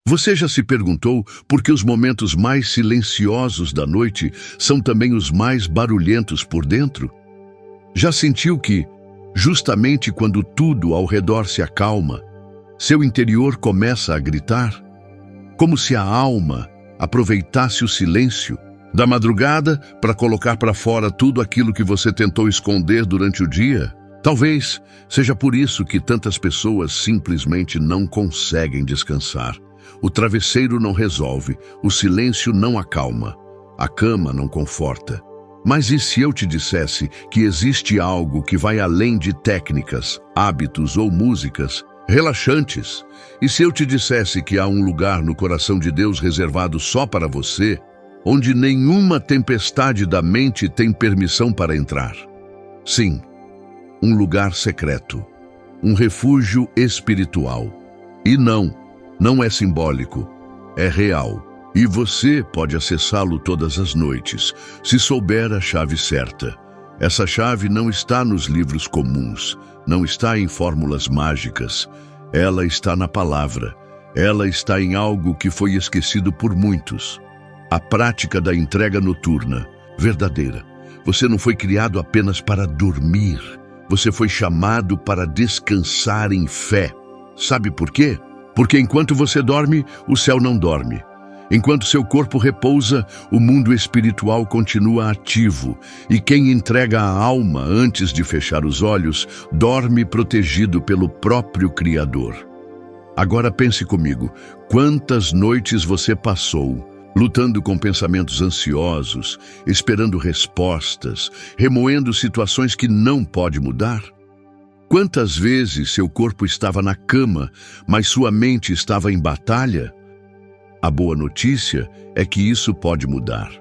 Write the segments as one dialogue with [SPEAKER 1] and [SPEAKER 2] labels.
[SPEAKER 1] Você já se perguntou por que os momentos mais silenciosos da noite são também os mais barulhentos por dentro? Já sentiu que, justamente quando tudo ao redor se acalma, seu interior começa a gritar? Como se a alma aproveitasse o silêncio da madrugada para colocar para fora tudo aquilo que você tentou esconder durante o dia? Talvez seja por isso que tantas pessoas simplesmente não conseguem descansar. O travesseiro não resolve, o silêncio não acalma, a cama não conforta. Mas e se eu te dissesse que existe algo que vai além de técnicas, hábitos ou músicas relaxantes? E se eu te dissesse que há um lugar no coração de Deus reservado só para você, onde nenhuma tempestade da mente tem permissão para entrar? Sim, um lugar secreto, um refúgio espiritual. E não é simbólico, é real. E você pode acessá-lo todas as noites, se souber a chave certa. Essa chave não está nos livros comuns, não está em fórmulas mágicas. Ela está na palavra. Ela está em algo que foi esquecido por muitos. A prática da entrega noturna, verdadeira. Você não foi criado apenas para dormir. Você foi chamado para descansar em fé. Sabe por quê? Porque enquanto você dorme, o céu não dorme. Enquanto seu corpo repousa, o mundo espiritual continua ativo. E quem entrega a alma antes de fechar os olhos, dorme protegido pelo próprio Criador. Agora pense comigo, quantas noites você passou lutando com pensamentos ansiosos, esperando respostas, remoendo situações que não pode mudar? Quantas vezes seu corpo estava na cama, mas sua mente estava em batalha? A boa notícia é que isso pode mudar.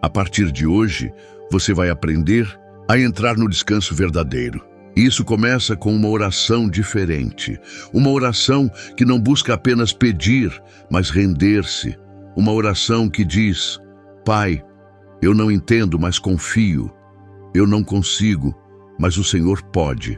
[SPEAKER 1] A partir de hoje, você vai aprender a entrar no descanso verdadeiro. Isso começa com uma oração diferente. Uma oração que não busca apenas pedir, mas render-se. Uma oração que diz: Pai, eu não entendo, mas confio. Eu não consigo, mas o Senhor pode.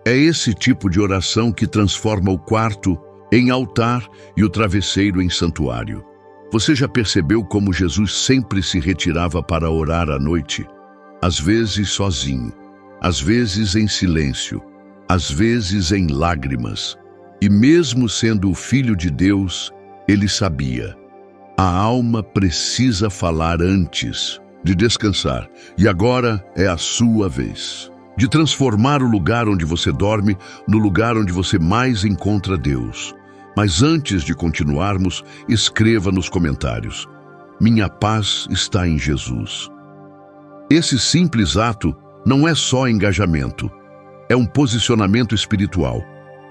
[SPEAKER 1] É esse tipo de oração que transforma o quarto em altar e o travesseiro em santuário. Você já percebeu como Jesus sempre se retirava para orar à noite? Às vezes sozinho, às vezes em silêncio, às vezes em lágrimas. E mesmo sendo o Filho de Deus, ele sabia: a alma precisa falar antes de descansar, e agora é a sua vez de transformar o lugar onde você dorme no lugar onde você mais encontra Deus. Mas antes de continuarmos, escreva nos comentários: minha paz está em Jesus. Esse simples ato não é só engajamento, é um posicionamento espiritual.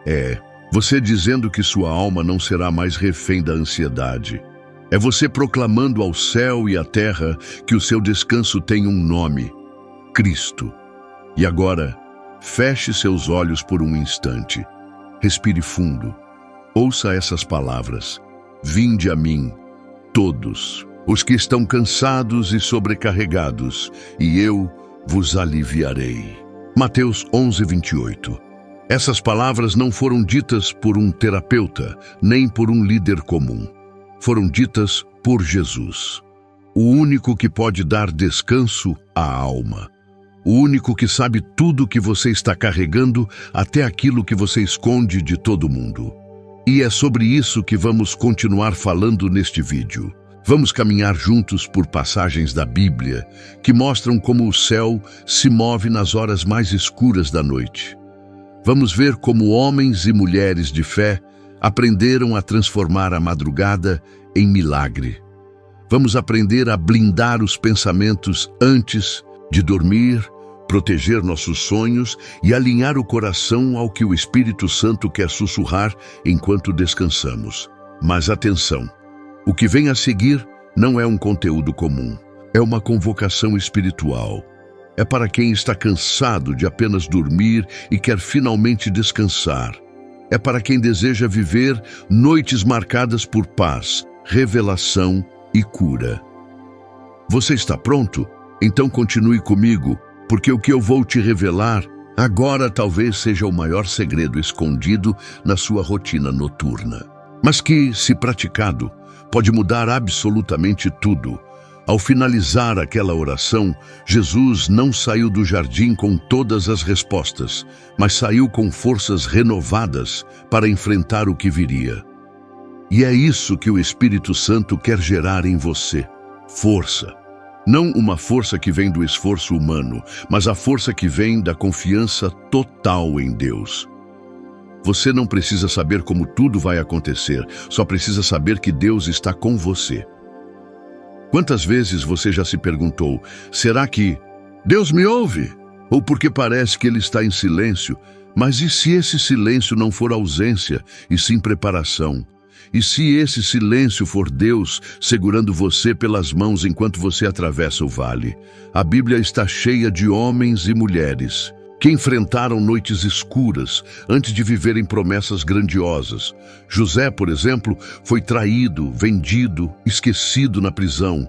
[SPEAKER 1] É você dizendo que sua alma não será mais refém da ansiedade. É você proclamando ao céu e à terra que o seu descanso tem um nome: Cristo. E agora, feche seus olhos por um instante. Respire fundo. Ouça essas palavras: vinde a mim, todos os que estão cansados e sobrecarregados, e eu vos aliviarei. Mateus 11:28. Essas palavras não foram ditas por um terapeuta, nem por um líder comum. Foram ditas por Jesus, o único que pode dar descanso à alma. O único que sabe tudo que você está carregando, até aquilo que você esconde de todo mundo. E é sobre isso que vamos continuar falando neste vídeo. Vamos caminhar juntos por passagens da Bíblia que mostram como o céu se move nas horas mais escuras da noite. Vamos ver como homens e mulheres de fé aprenderam a transformar a madrugada em milagre. Vamos aprender a blindar os pensamentos antes de dormir, proteger nossos sonhos e alinhar o coração ao que o Espírito Santo quer sussurrar enquanto descansamos. Mas atenção, o que vem a seguir não é um conteúdo comum, é uma convocação espiritual. É para quem está cansado de apenas dormir e quer finalmente descansar. É para quem deseja viver noites marcadas por paz, revelação e cura. Você está pronto? Então continue comigo, porque o que eu vou te revelar agora talvez seja o maior segredo escondido na sua rotina noturna. mas que, se praticado, pode mudar absolutamente tudo. Ao finalizar aquela oração, Jesus não saiu do jardim com todas as respostas, mas saiu com forças renovadas para enfrentar o que viria. E é isso que o Espírito Santo quer gerar em você: força. Não uma força que vem do esforço humano, mas a força que vem da confiança total em Deus. Você não precisa saber como tudo vai acontecer, só precisa saber que Deus está com você. Quantas vezes você já se perguntou: será que Deus me ouve? Ou porque parece que Ele está em silêncio? Mas e se esse silêncio não for ausência, e sim preparação? E se esse silêncio for Deus segurando você pelas mãos enquanto você atravessa o vale? A Bíblia está cheia de homens e mulheres que enfrentaram noites escuras antes de viverem promessas grandiosas. José, por exemplo, foi traído, vendido, esquecido na prisão.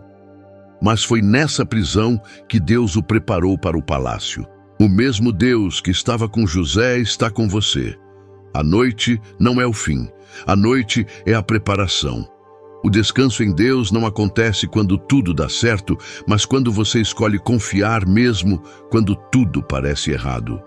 [SPEAKER 1] Mas foi nessa prisão que Deus o preparou para o palácio. O mesmo Deus que estava com José está com você. A noite não é o fim. A noite é a preparação. O descanso em Deus não acontece quando tudo dá certo, mas quando você escolhe confiar mesmo quando tudo parece errado.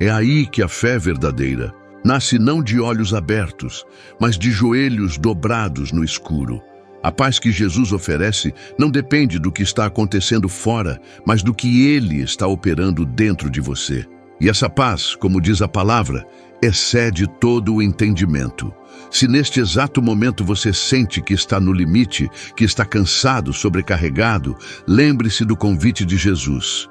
[SPEAKER 1] É aí que a fé verdadeira nasce não de olhos abertos, mas de joelhos dobrados no escuro. A paz que Jesus oferece não depende do que está acontecendo fora, mas do que Ele está operando dentro de você. E essa paz, como diz a palavra, excede todo o entendimento. Se neste exato momento você sente que está no limite, que está cansado, sobrecarregado, lembre-se do convite de Jesus.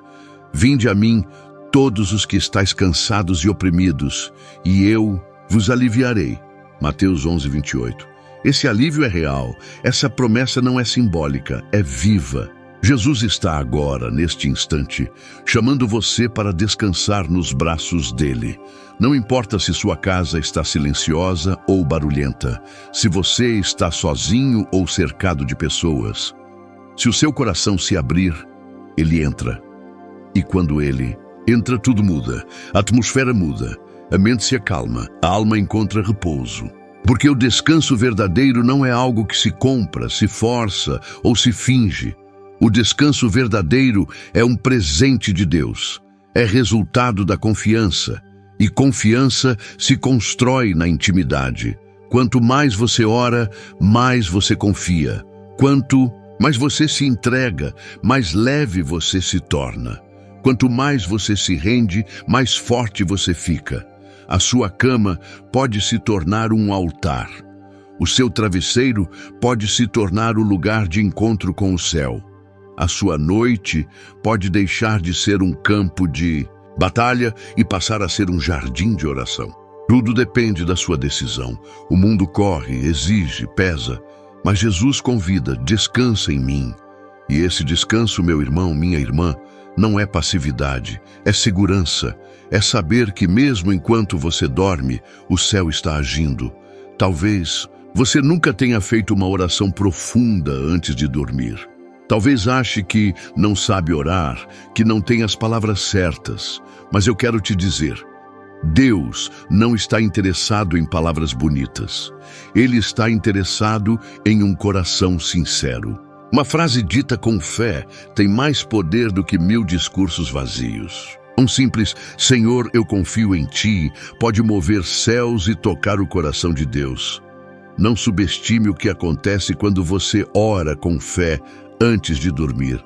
[SPEAKER 1] Vinde a mim, todos os que estáis cansados e oprimidos, e eu vos aliviarei. Mateus 11:28. Esse alívio é real, essa promessa não é simbólica, é viva. Jesus está agora, neste instante, chamando você para descansar nos braços dele. Não importa se sua casa está silenciosa ou barulhenta, se você está sozinho ou cercado de pessoas. Se o seu coração se abrir, ele entra. E quando ele entra, tudo muda, a atmosfera muda, a mente se acalma, a alma encontra repouso. Porque o descanso verdadeiro não é algo que se compra, se força ou se finge. O descanso verdadeiro é um presente de Deus. É resultado da confiança. E confiança se constrói na intimidade. Quanto mais você ora, mais você confia. Quanto mais você se entrega, mais leve você se torna. Quanto mais você se rende, mais forte você fica. A sua cama pode se tornar um altar. O seu travesseiro pode se tornar o lugar de encontro com o céu. A sua noite pode deixar de ser um campo de batalha e passar a ser um jardim de oração. Tudo depende da sua decisão. O mundo corre, exige, pesa, mas Jesus convida: descansa em mim. E esse descanso, meu irmão, minha irmã, não é passividade, é segurança. É saber que mesmo enquanto você dorme, o céu está agindo. Talvez você nunca tenha feito uma oração profunda antes de dormir. Talvez ache que não sabe orar, que não tem as palavras certas, mas eu quero te dizer: Deus não está interessado em palavras bonitas. Ele está interessado em um coração sincero. Uma frase dita com fé tem mais poder do que 1000 discursos vazios. Um simples "Senhor, eu confio em Ti" pode mover céus e tocar o coração de Deus. Não subestime o que acontece quando você ora com fé antes de dormir.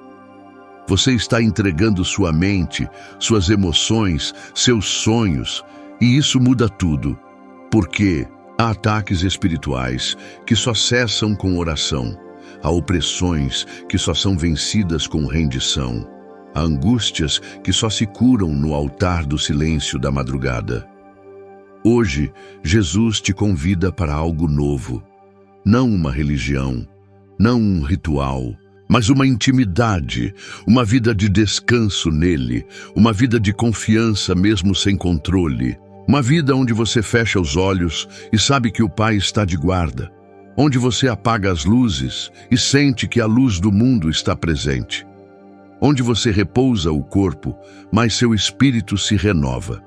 [SPEAKER 1] Você está entregando sua mente, suas emoções, seus sonhos, e isso muda tudo. Porque há ataques espirituais que só cessam com oração. Há opressões que só são vencidas com rendição. Há angústias que só se curam no altar do silêncio da madrugada. Hoje, Jesus te convida para algo novo. Não uma religião, não um ritual, mas uma intimidade, uma vida de descanso nele, uma vida de confiança mesmo sem controle, uma vida onde você fecha os olhos e sabe que o Pai está de guarda, onde você apaga as luzes e sente que a luz do mundo está presente, onde você repousa o corpo, mas seu espírito se renova.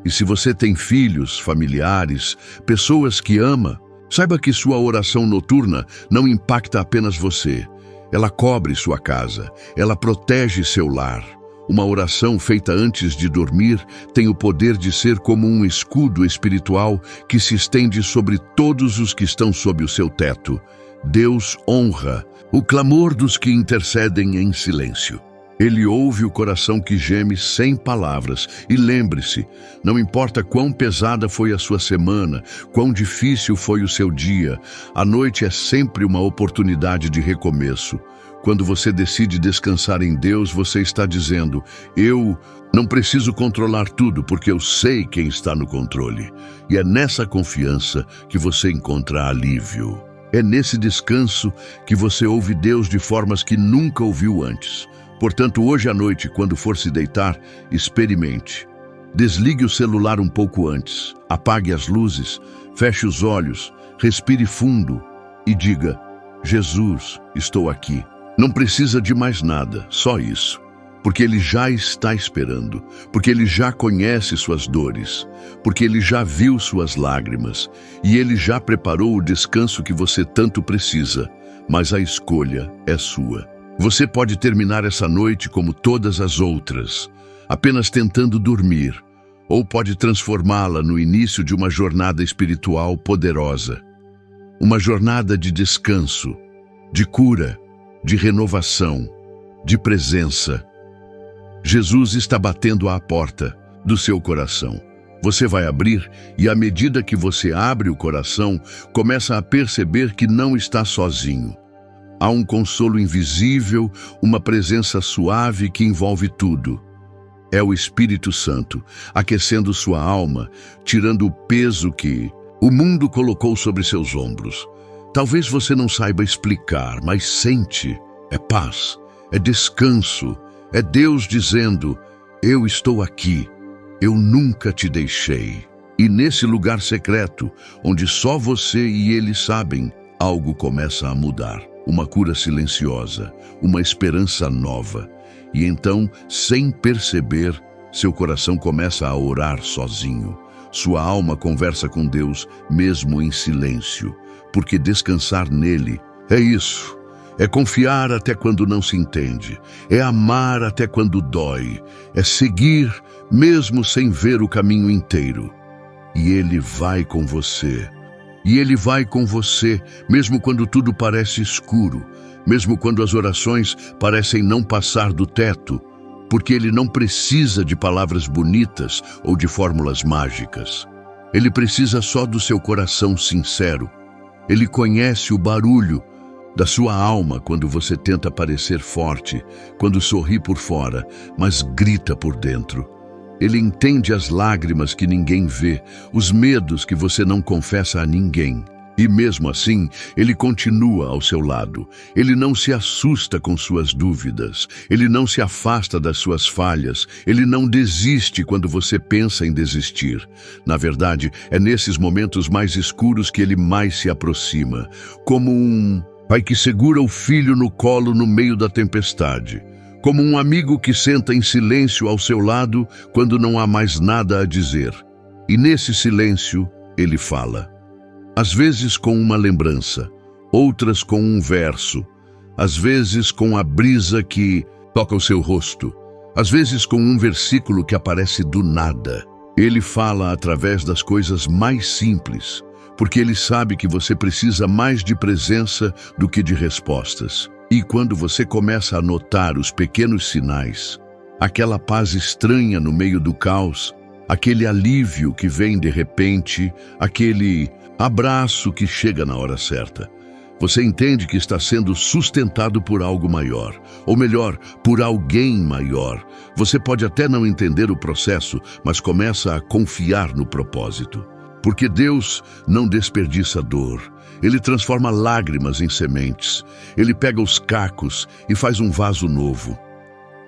[SPEAKER 1] E se você tem filhos, familiares, pessoas que ama, Saiba que sua oração noturna não impacta apenas você. Ela cobre sua casa, ela protege seu lar. Uma oração feita antes de dormir tem o poder de ser como um escudo espiritual que se estende sobre todos os que estão sob o seu teto. Deus honra o clamor dos que intercedem em silêncio. Ele ouve o coração que geme sem palavras. E lembre-se, não importa quão pesada foi a sua semana, quão difícil foi o seu dia, a noite é sempre uma oportunidade de recomeço. Quando você decide descansar em Deus, você está dizendo: eu não preciso controlar tudo, porque eu sei quem está no controle. E é nessa confiança que você encontra alívio. É nesse descanso que você ouve Deus de formas que nunca ouviu antes. Portanto, hoje à noite, quando for se deitar, experimente. Desligue o celular um pouco antes, apague as luzes, feche os olhos, respire fundo e diga: Jesus, estou aqui. Não precisa de mais nada, só isso. Porque Ele já está esperando, porque Ele já conhece suas dores, porque Ele já viu suas lágrimas e Ele já preparou o descanso que você tanto precisa, mas a escolha é sua. Você pode terminar essa noite como todas as outras, apenas tentando dormir, ou pode transformá-la no início de uma jornada espiritual poderosa. Uma jornada de descanso, de cura, de renovação, de presença. Jesus está batendo à porta do seu coração. Você vai abrir e, à medida que você abre o coração, começa a perceber que não está sozinho. Há um consolo invisível, uma presença suave que envolve tudo. É o Espírito Santo, aquecendo sua alma, tirando o peso que o mundo colocou sobre seus ombros. Talvez você não saiba explicar, mas sente. É paz, é descanso, é Deus dizendo: eu estou aqui, eu nunca te deixei. E nesse lugar secreto, onde só você e Ele sabem, algo começa a mudar. Uma cura silenciosa, uma esperança nova. E então, sem perceber, seu coração começa a orar sozinho. Sua alma conversa com Deus, mesmo em silêncio. Porque descansar nele é isso. É confiar até quando não se entende. É amar até quando dói. É seguir, mesmo sem ver o caminho inteiro. E Ele vai com você. E Ele vai com você, mesmo quando tudo parece escuro, mesmo quando as orações parecem não passar do teto, porque Ele não precisa de palavras bonitas ou de fórmulas mágicas. Ele precisa só do seu coração sincero. Ele conhece o barulho da sua alma quando você tenta parecer forte, quando sorri por fora, mas grita por dentro. Ele entende as lágrimas que ninguém vê, os medos que você não confessa a ninguém. E mesmo assim, Ele continua ao seu lado. Ele não se assusta com suas dúvidas. Ele não se afasta das suas falhas. Ele não desiste quando você pensa em desistir. Na verdade, é nesses momentos mais escuros que Ele mais se aproxima. Como um pai que segura o filho no colo no meio da tempestade. Como um amigo que senta em silêncio ao seu lado quando não há mais nada a dizer. E nesse silêncio, Ele fala. Às vezes com uma lembrança, outras com um verso, às vezes com a brisa que toca o seu rosto, às vezes com um versículo que aparece do nada. Ele fala através das coisas mais simples, porque Ele sabe que você precisa mais de presença do que de respostas. E quando você começa a notar os pequenos sinais, aquela paz estranha no meio do caos, aquele alívio que vem de repente, aquele abraço que chega na hora certa, você entende que está sendo sustentado por algo maior, ou melhor, por alguém maior. Você pode até não entender o processo, mas começa a confiar no propósito. Porque Deus não desperdiça dor. Ele transforma lágrimas em sementes. Ele pega os cacos e faz um vaso novo.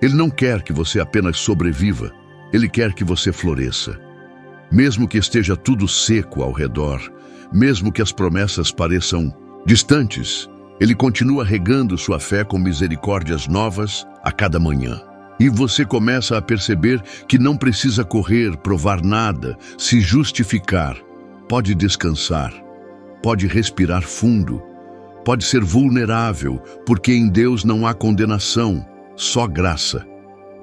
[SPEAKER 1] Ele não quer que você apenas sobreviva. Ele quer que você floresça. Mesmo que esteja tudo seco ao redor, mesmo que as promessas pareçam distantes, Ele continua regando sua fé com misericórdias novas a cada manhã. E você começa a perceber que não precisa correr, provar nada, se justificar. Pode descansar. pode respirar fundo, pode ser vulnerável, porque em Deus não há condenação, só graça.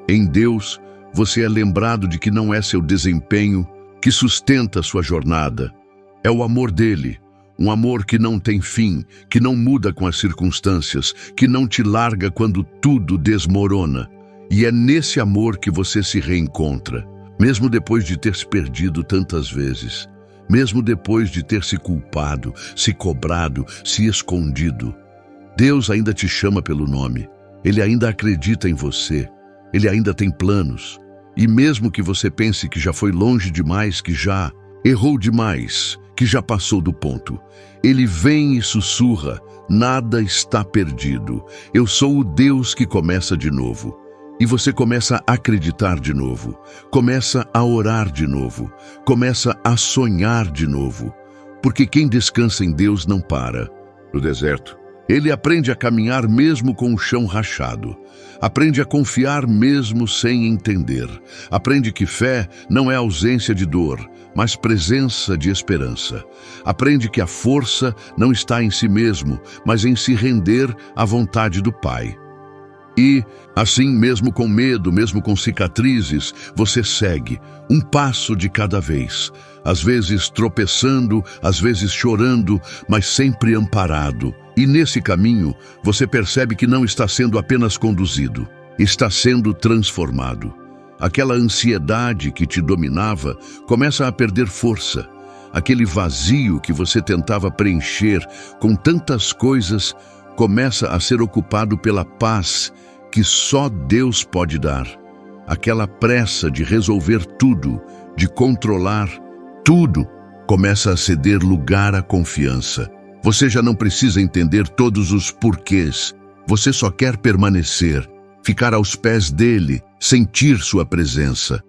[SPEAKER 1] Em Deus, você é lembrado de que não é seu desempenho que sustenta sua jornada. É o amor dele, um amor que não tem fim, que não muda com as circunstâncias, que não te larga quando tudo desmorona. E é nesse amor que você se reencontra, mesmo depois de ter se perdido tantas vezes, mesmo depois de ter se culpado, se cobrado, se escondido. Deus ainda te chama pelo nome, Ele ainda acredita em você, Ele ainda tem planos. E mesmo que você pense que já foi longe demais, que já errou demais, que já passou do ponto, Ele vem e sussurra: nada está perdido. Eu sou o Deus que começa de novo. E você começa a acreditar de novo, começa a orar de novo, começa a sonhar de novo. Porque quem descansa em Deus não para. No deserto, ele aprende a caminhar mesmo com o chão rachado. Aprende a confiar mesmo sem entender. Aprende que fé não é ausência de dor, mas presença de esperança. Aprende que a força não está em si mesmo, mas em se render à vontade do Pai. E, assim, mesmo com medo, mesmo com cicatrizes, você segue, um passo de cada vez. Às vezes tropeçando, às vezes chorando, mas sempre amparado. E nesse caminho, você percebe que não está sendo apenas conduzido, está sendo transformado. Aquela ansiedade que te dominava começa a perder força. Aquele vazio que você tentava preencher com tantas coisas começa a ser ocupado pela paz que só Deus pode dar. Aquela pressa de resolver tudo, de controlar tudo, começa a ceder lugar à confiança. Você já não precisa entender todos os porquês. Você só quer permanecer, ficar aos pés dele, sentir sua presença.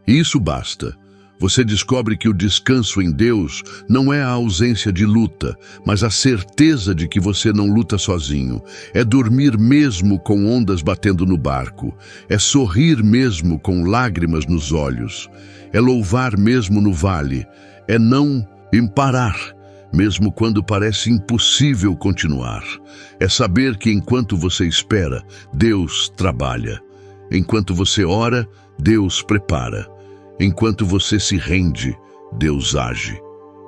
[SPEAKER 1] E isso basta. Você descobre que o descanso em Deus não é a ausência de luta, mas a certeza de que você não luta sozinho. É dormir mesmo com ondas batendo no barco. É sorrir mesmo com lágrimas nos olhos. É louvar mesmo no vale. É não parar, mesmo quando parece impossível continuar. É saber que enquanto você espera, Deus trabalha. Enquanto você ora, Deus prepara. Enquanto você se rende, Deus age.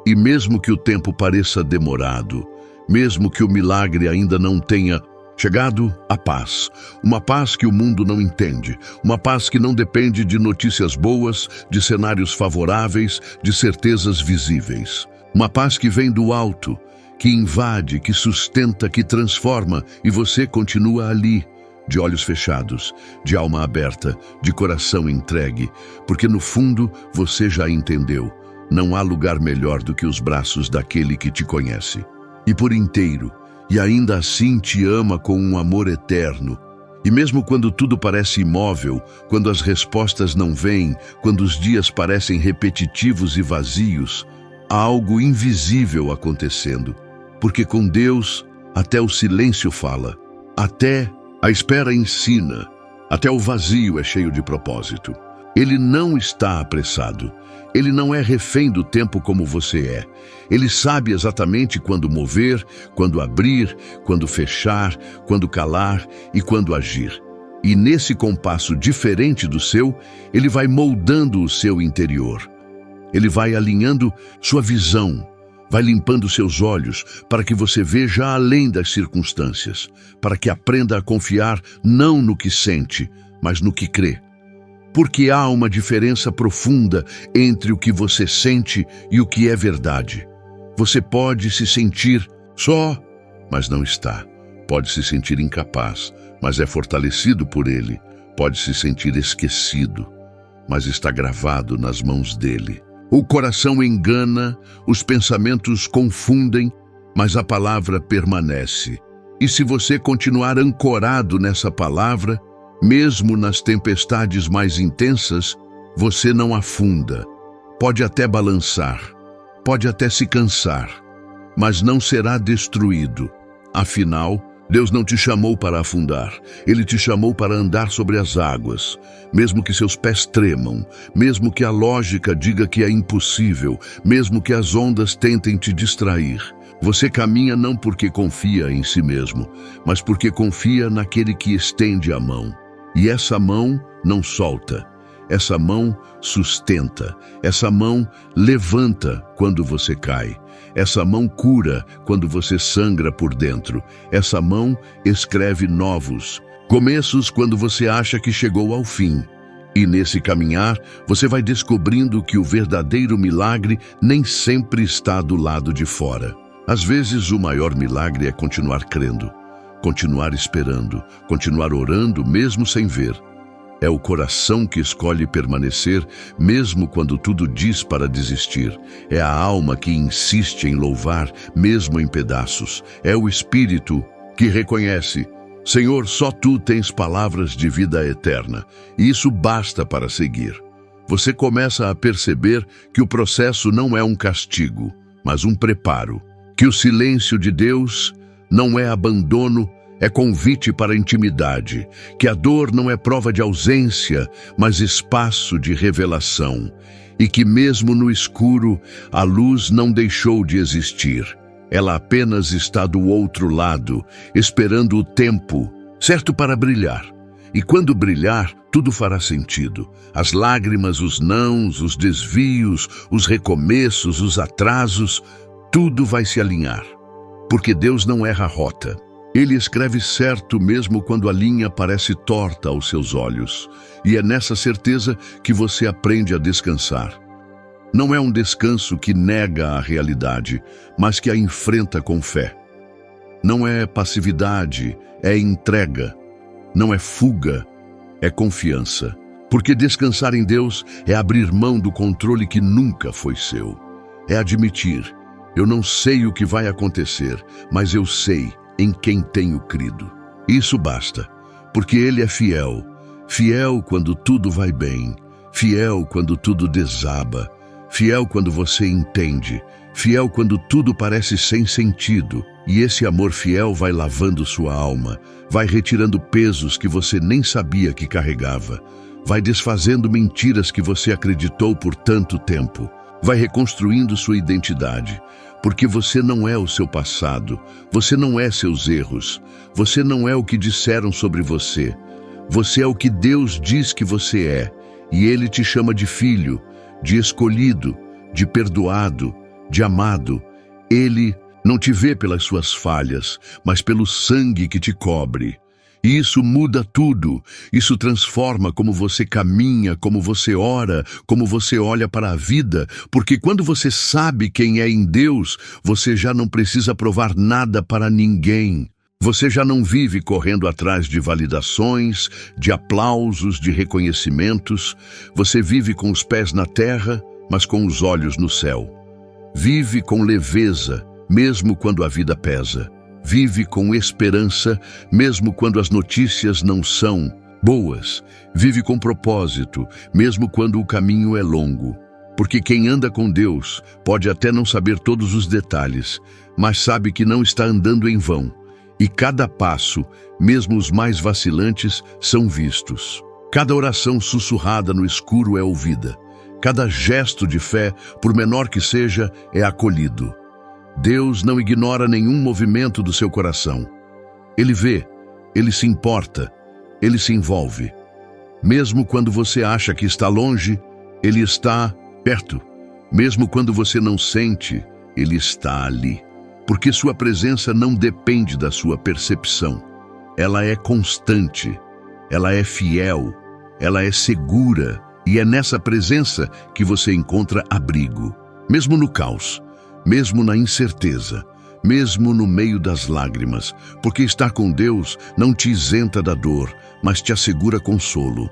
[SPEAKER 1] E mesmo que o tempo pareça demorado, mesmo que o milagre ainda não tenha chegado, a paz. Uma paz que o mundo não entende. Uma paz que não depende de notícias boas, de cenários favoráveis, de certezas visíveis. Uma paz que vem do alto, que invade, que sustenta, que transforma, e você continua ali, de olhos fechados, de alma aberta, de coração entregue, porque no fundo você já entendeu, não há lugar melhor do que os braços daquele que te conhece. E por inteiro, e ainda assim te ama com um amor eterno. E mesmo quando tudo parece imóvel, quando as respostas não vêm, quando os dias parecem repetitivos e vazios, há algo invisível acontecendo. Porque com Deus, até o silêncio fala, até a espera ensina, até o vazio é cheio de propósito. Ele não está apressado. Ele não é refém do tempo como você é. Ele sabe exatamente quando mover, quando abrir, quando fechar, quando calar e quando agir. E nesse compasso diferente do seu, ele vai moldando o seu interior. Ele vai alinhando sua visão, vai limpando seus olhos para que você veja além das circunstâncias, para que aprenda a confiar não no que sente, mas no que crê. Porque há uma diferença profunda entre o que você sente e o que é verdade. Você pode se sentir só, mas não está. Pode se sentir incapaz, mas é fortalecido por ele. Pode se sentir esquecido, mas está gravado nas mãos dele. O coração engana, os pensamentos confundem, mas a palavra permanece. E se você continuar ancorado nessa palavra, mesmo nas tempestades mais intensas, você não afunda. Pode até balançar, pode até se cansar, mas não será destruído. Afinal, Deus não te chamou para afundar, Ele te chamou para andar sobre as águas. Mesmo que seus pés tremam, mesmo que a lógica diga que é impossível, mesmo que as ondas tentem te distrair, Você caminha não porque confia em si mesmo, mas porque confia naquele que estende a mão. E essa mão não solta. Essa mão sustenta. Essa mão levanta quando você cai. Essa mão cura quando você sangra por dentro. Essa mão escreve novos começos quando você acha que chegou ao fim. E nesse caminhar, você vai descobrindo que o verdadeiro milagre nem sempre está do lado de fora. Às vezes, o maior milagre é continuar crendo, continuar esperando, continuar orando mesmo sem ver. É o coração que escolhe permanecer, mesmo quando tudo diz para desistir. É a alma que insiste em louvar, mesmo em pedaços. É o espírito que reconhece: Senhor, só Tu tens palavras de vida eterna, e isso basta para seguir. Você começa a perceber que o processo não é um castigo, mas um preparo. Que o silêncio de Deus não é abandono, é convite para a intimidade. Que a dor não é prova de ausência, mas espaço de revelação. E que mesmo no escuro, a luz não deixou de existir. Ela apenas está do outro lado, esperando o tempo certo para brilhar. E quando brilhar, tudo fará sentido. As lágrimas, os nãos, os desvios, os recomeços, os atrasos, tudo vai se alinhar. Porque Deus não erra a rota. Ele escreve certo mesmo quando a linha parece torta aos seus olhos. E é nessa certeza que você aprende a descansar. Não é um descanso que nega a realidade, mas que a enfrenta com fé. Não é passividade, é entrega. Não é fuga, é confiança. Porque descansar em Deus é abrir mão do controle que nunca foi seu. É admitir: eu não sei o que vai acontecer, mas eu sei em quem tenho crido. Isso basta, porque Ele é fiel. Fiel quando tudo vai bem. Fiel quando tudo desaba. Fiel quando você entende. Fiel quando tudo parece sem sentido. E esse amor fiel vai lavando sua alma. Vai retirando pesos que você nem sabia que carregava. Vai desfazendo mentiras que você acreditou por tanto tempo. Vai reconstruindo sua identidade. Porque você não é o seu passado, você não é seus erros, você não é o que disseram sobre você. Você é o que Deus diz que você é, e Ele te chama de filho, de escolhido, de perdoado, de amado. Ele não te vê pelas suas falhas, mas pelo sangue que te cobre. E isso muda tudo, isso transforma como você caminha, como você ora, como você olha para a vida, porque quando você sabe quem é em Deus, você já não precisa provar nada para ninguém. Você já não vive correndo atrás de validações, de aplausos, de reconhecimentos. Você vive com os pés na terra, mas com os olhos no céu. Vive com leveza, mesmo quando a vida pesa. Vive com esperança, mesmo quando as notícias não são boas. Vive com propósito, mesmo quando o caminho é longo. Porque quem anda com Deus pode até não saber todos os detalhes, mas sabe que não está andando em vão. E cada passo, mesmo os mais vacilantes, são vistos. Cada oração sussurrada no escuro é ouvida. Cada gesto de fé, por menor que seja, é acolhido. Deus não ignora nenhum movimento do seu coração. Ele vê, Ele se importa, Ele se envolve. Mesmo quando você acha que está longe, Ele está perto. Mesmo quando você não sente, Ele está ali. Porque sua presença não depende da sua percepção. Ela é constante, ela é fiel, ela é segura, e é nessa presença que você encontra abrigo. Mesmo no caos, mesmo na incerteza, mesmo no meio das lágrimas, porque estar com Deus não te isenta da dor, mas te assegura consolo.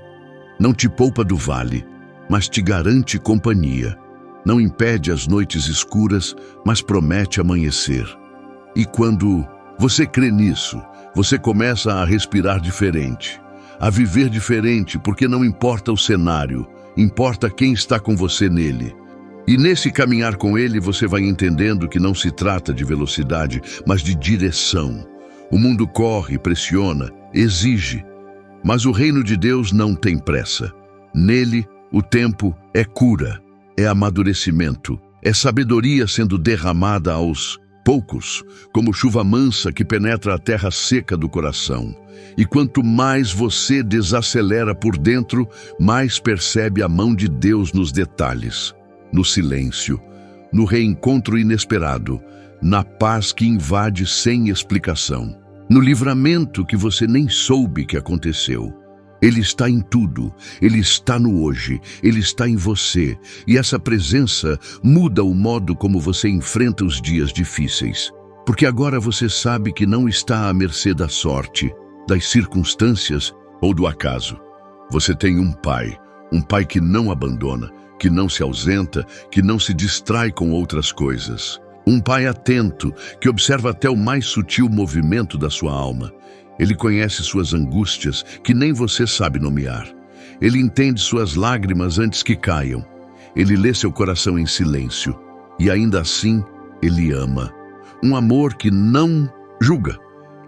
[SPEAKER 1] Não te poupa do vale, mas te garante companhia. Não impede as noites escuras, mas promete amanhecer. E quando você crê nisso, você começa a respirar diferente, a viver diferente, porque não importa o cenário, importa quem está com você nele. E nesse caminhar com Ele, você vai entendendo que não se trata de velocidade, mas de direção. O mundo corre, pressiona, exige. Mas o reino de Deus não tem pressa. Nele, o tempo é cura, é amadurecimento, é sabedoria sendo derramada aos poucos, como chuva mansa que penetra a terra seca do coração. E quanto mais você desacelera por dentro, mais percebe a mão de Deus nos detalhes, no silêncio, no reencontro inesperado, na paz que invade sem explicação, no livramento que você nem soube que aconteceu. Ele está em tudo, Ele está no hoje, Ele está em você, e essa presença muda o modo como você enfrenta os dias difíceis. Porque agora você sabe que não está à mercê da sorte, das circunstâncias ou do acaso. Você tem um pai que não abandona, que não se ausenta, que não se distrai com outras coisas. Um pai atento, que observa até o mais sutil movimento da sua alma. Ele conhece suas angústias, que nem você sabe nomear. Ele entende suas lágrimas antes que caiam. Ele lê seu coração em silêncio. E ainda assim, Ele ama. Um amor que não julga,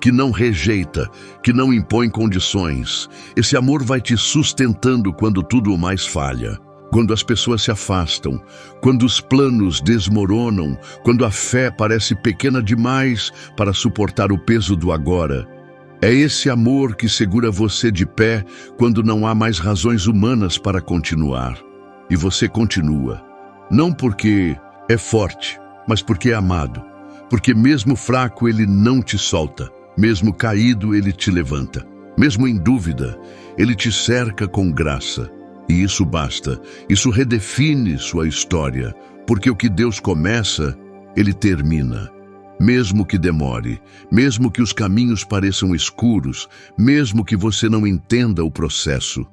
[SPEAKER 1] que não rejeita, que não impõe condições. Esse amor vai te sustentando quando tudo mais falha. Quando as pessoas se afastam, quando os planos desmoronam, quando a fé parece pequena demais para suportar o peso do agora. É esse amor que segura você de pé quando não há mais razões humanas para continuar. E você continua. Não porque é forte, mas porque é amado. Porque mesmo fraco Ele não te solta. Mesmo caído Ele te levanta. Mesmo em dúvida, Ele te cerca com graça. E isso basta. Isso redefine sua história. Porque o que Deus começa, Ele termina. Mesmo que demore, mesmo que os caminhos pareçam escuros, mesmo que você não entenda o processo,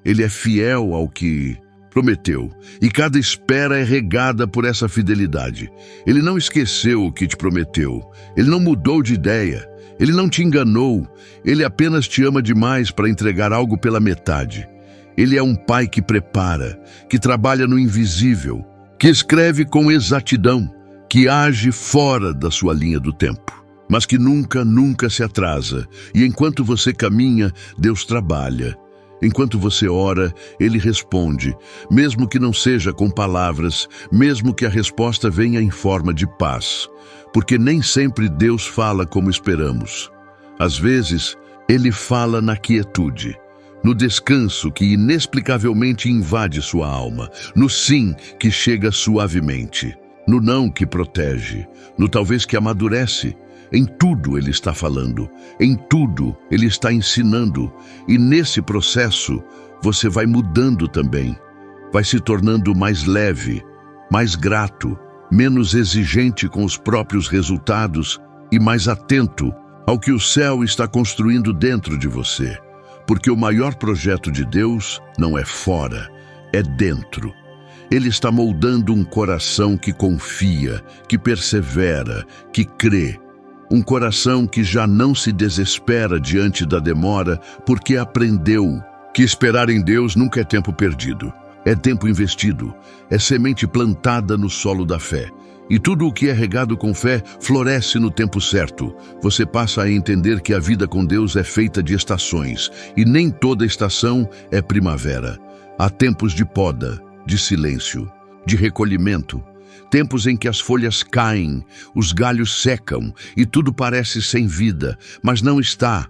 [SPEAKER 1] Ele é fiel ao que prometeu, e cada espera é regada por essa fidelidade. Ele não esqueceu o que te prometeu, Ele não mudou de ideia, Ele não te enganou, Ele apenas te ama demais para entregar algo pela metade. Ele é um pai que prepara, que trabalha no invisível, que escreve com exatidão, que age fora da sua linha do tempo, mas que nunca se atrasa. E enquanto você caminha, Deus trabalha. Enquanto você ora, Ele responde, mesmo que não seja com palavras, mesmo que a resposta venha em forma de paz. Porque nem sempre Deus fala como esperamos. Às vezes, Ele fala na quietude, no descanso que inexplicavelmente invade sua alma, no sim que chega suavemente, no não que protege, no talvez que amadurece. Em tudo Ele está falando, em tudo Ele está ensinando, e nesse processo você vai mudando também. Vai se tornando mais leve, mais grato, menos exigente com os próprios resultados e mais atento ao que o céu está construindo dentro de você. Porque o maior projeto de Deus não é fora, é dentro. Ele está moldando um coração que confia, que persevera, que crê. Um coração que já não se desespera diante da demora, porque aprendeu que esperar em Deus nunca é tempo perdido. É tempo investido, é semente plantada no solo da fé. E tudo o que é regado com fé floresce no tempo certo. Você passa a entender que a vida com Deus é feita de estações, e nem toda estação é primavera. Há tempos de poda, de silêncio, de recolhimento, tempos em que as folhas caem, os galhos secam e tudo parece sem vida, mas não está.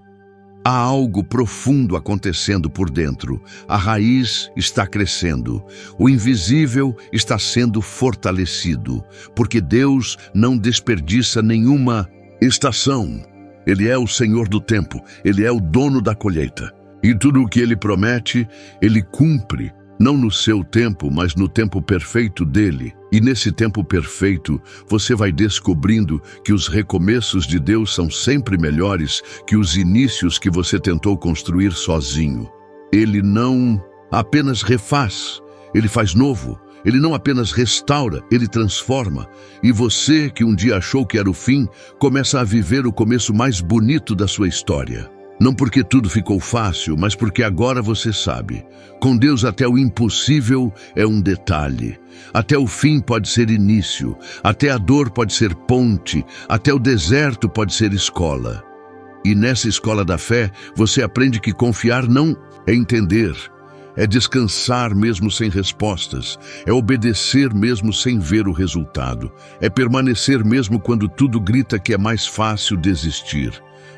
[SPEAKER 1] Há algo profundo acontecendo por dentro. A raiz está crescendo. O invisível está sendo fortalecido, porque Deus não desperdiça nenhuma estação. Ele é o Senhor do tempo, Ele é o dono da colheita. E tudo o que Ele promete, Ele cumpre. Não no seu tempo, mas no tempo perfeito dele. E nesse tempo perfeito, você vai descobrindo que os recomeços de Deus são sempre melhores que os inícios que você tentou construir sozinho. Ele não apenas refaz, Ele faz novo. Ele não apenas restaura, Ele transforma. E você, que um dia achou que era o fim, começa a viver o começo mais bonito da sua história. Não porque tudo ficou fácil, mas porque agora você sabe. Com Deus até o impossível é um detalhe. Até o fim pode ser início. Até a dor pode ser ponte. Até o deserto pode ser escola. E nessa escola da fé, você aprende que confiar não é entender. é descansar mesmo sem respostas, é obedecer mesmo sem ver o resultado, é permanecer mesmo quando tudo grita que é mais fácil desistir.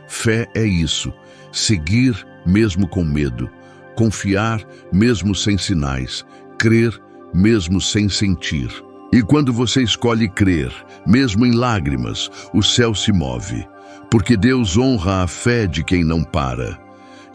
[SPEAKER 1] Fé é isso, seguir mesmo com medo, confiar mesmo sem sinais, crer mesmo sem sentir. E quando você escolhe crer, mesmo em lágrimas, o céu se move, porque Deus honra a fé de quem não para,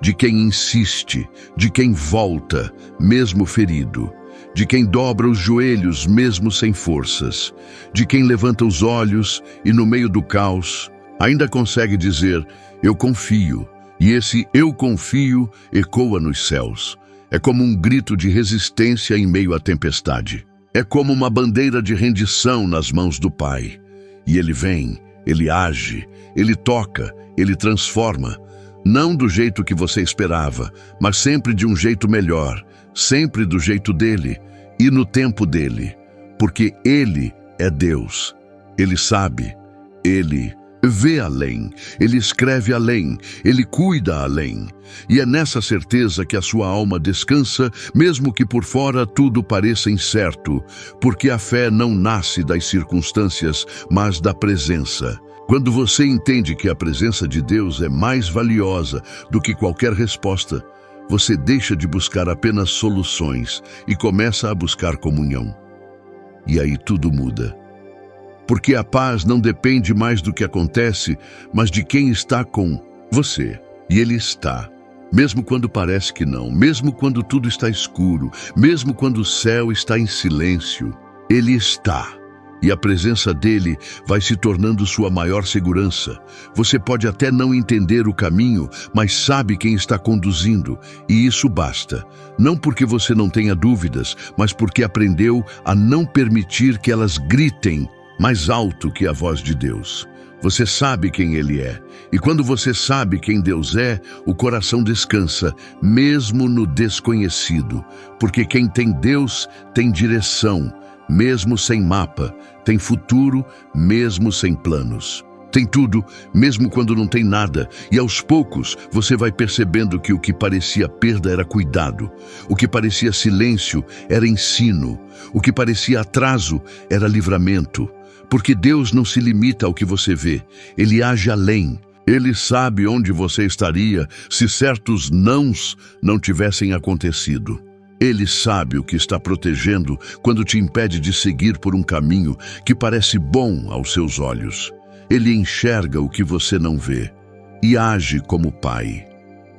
[SPEAKER 1] de quem insiste, de quem volta, mesmo ferido, de quem dobra os joelhos, mesmo sem forças, de quem levanta os olhos e, no meio do caos, ainda consegue dizer, eu confio, e esse eu confio ecoa nos céus. É como um grito de resistência em meio à tempestade. É como uma bandeira de rendição nas mãos do Pai. E Ele vem, Ele age, Ele toca, Ele transforma. Não do jeito que você esperava, mas sempre de um jeito melhor, sempre do jeito dele e no tempo dele. Porque Ele é Deus. Ele sabe, Ele vê além, Ele escreve além, Ele cuida além. E é nessa certeza que a sua alma descansa, mesmo que por fora tudo pareça incerto, porque a fé não nasce das circunstâncias, mas da presença. Quando você entende que a presença de Deus é mais valiosa do que qualquer resposta, você deixa de buscar apenas soluções e começa a buscar comunhão. E aí tudo muda. Porque a paz não depende mais do que acontece, mas de quem está com você. E Ele está. Mesmo quando parece que não, mesmo quando tudo está escuro, mesmo quando o céu está em silêncio, Ele está. E a presença dele vai se tornando sua maior segurança. Você pode até não entender o caminho, mas sabe quem está conduzindo, e isso basta. Não porque você não tenha dúvidas, mas porque aprendeu a não permitir que elas gritem mais alto que a voz de Deus. Você sabe quem Ele é, e quando você sabe quem Deus é, o coração descansa, mesmo no desconhecido, porque quem tem Deus tem direção, mesmo sem mapa, tem futuro, mesmo sem planos. Tem tudo, mesmo quando não tem nada, e aos poucos você vai percebendo que o que parecia perda era cuidado, o que parecia silêncio era ensino, o que parecia atraso era livramento. Porque Deus não se limita ao que você vê, Ele age além. Ele sabe onde você estaria se certos nãos não tivessem acontecido. Ele sabe o que está protegendo quando te impede de seguir por um caminho que parece bom aos seus olhos. Ele enxerga o que você não vê e age como pai.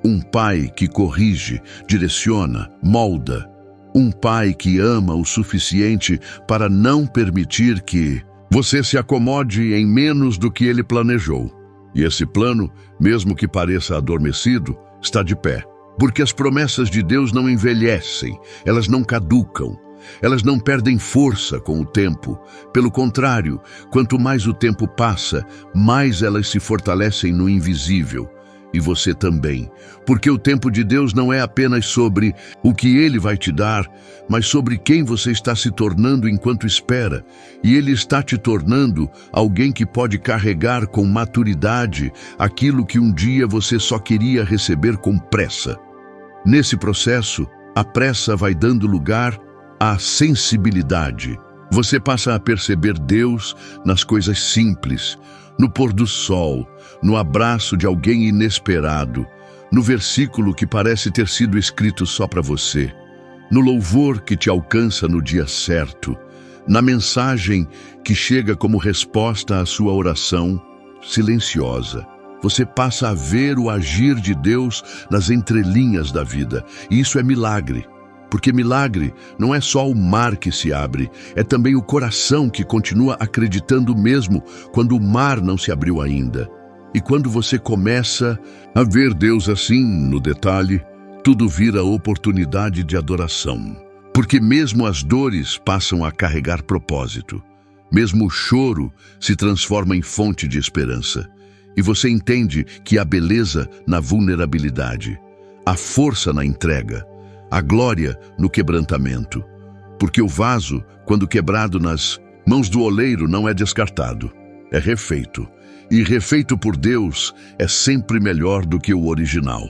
[SPEAKER 1] Um pai que corrige, direciona, molda. Um pai que ama o suficiente para não permitir que você se acomode em menos do que ele planejou. E esse plano, mesmo que pareça adormecido, está de pé. Porque as promessas de Deus não envelhecem, elas não caducam, elas não perdem força com o tempo. Pelo contrário, quanto mais o tempo passa, mais elas se fortalecem no invisível. E você também, porque o tempo de Deus não é apenas sobre o que Ele vai te dar, mas sobre quem você está se tornando enquanto espera. E Ele está te tornando alguém que pode carregar com maturidade aquilo que um dia você só queria receber com pressa. Nesse processo, a pressa vai dando lugar à sensibilidade. Você passa a perceber Deus nas coisas simples, no pôr do sol, no abraço de alguém inesperado, no versículo que parece ter sido escrito só para você, no louvor que te alcança no dia certo, na mensagem que chega como resposta à sua oração silenciosa. Você passa a ver o agir de Deus nas entrelinhas da vida, e isso é milagre. Porque milagre não é só o mar que se abre, é também o coração que continua acreditando mesmo quando o mar não se abriu ainda. E quando você começa a ver Deus assim, no detalhe, tudo vira oportunidade de adoração. Porque mesmo as dores passam a carregar propósito. Mesmo o choro se transforma em fonte de esperança. E você entende que há beleza na vulnerabilidade, há força na entrega, a glória no quebrantamento, porque o vaso, quando quebrado nas mãos do oleiro, não é descartado, é refeito. E refeito por Deus é sempre melhor do que o original,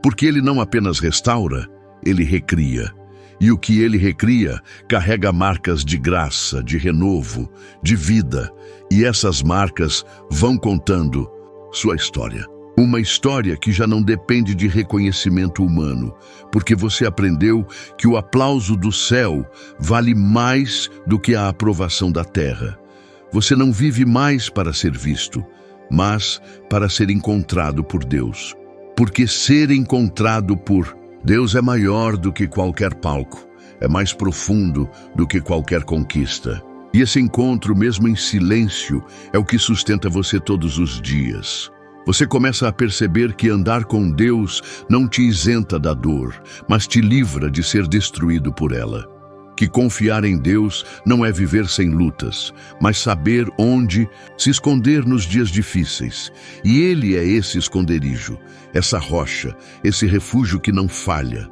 [SPEAKER 1] porque Ele não apenas restaura, ele recria. E o que ele recria carrega marcas de graça, de renovo, de vida. E essas marcas vão contando sua história. Uma história que já não depende de reconhecimento humano, porque você aprendeu que o aplauso do céu vale mais do que a aprovação da terra. Você não vive mais para ser visto, mas para ser encontrado por Deus. Porque ser encontrado por Deus é maior do que qualquer palco, é mais profundo do que qualquer conquista. E esse encontro, mesmo em silêncio, é o que sustenta você todos os dias. Você começa a perceber que andar com Deus não te isenta da dor, mas te livra de ser destruído por ela. Que confiar em Deus não é viver sem lutas, mas saber onde se esconder nos dias difíceis. E Ele é esse esconderijo, essa rocha, esse refúgio que não falha.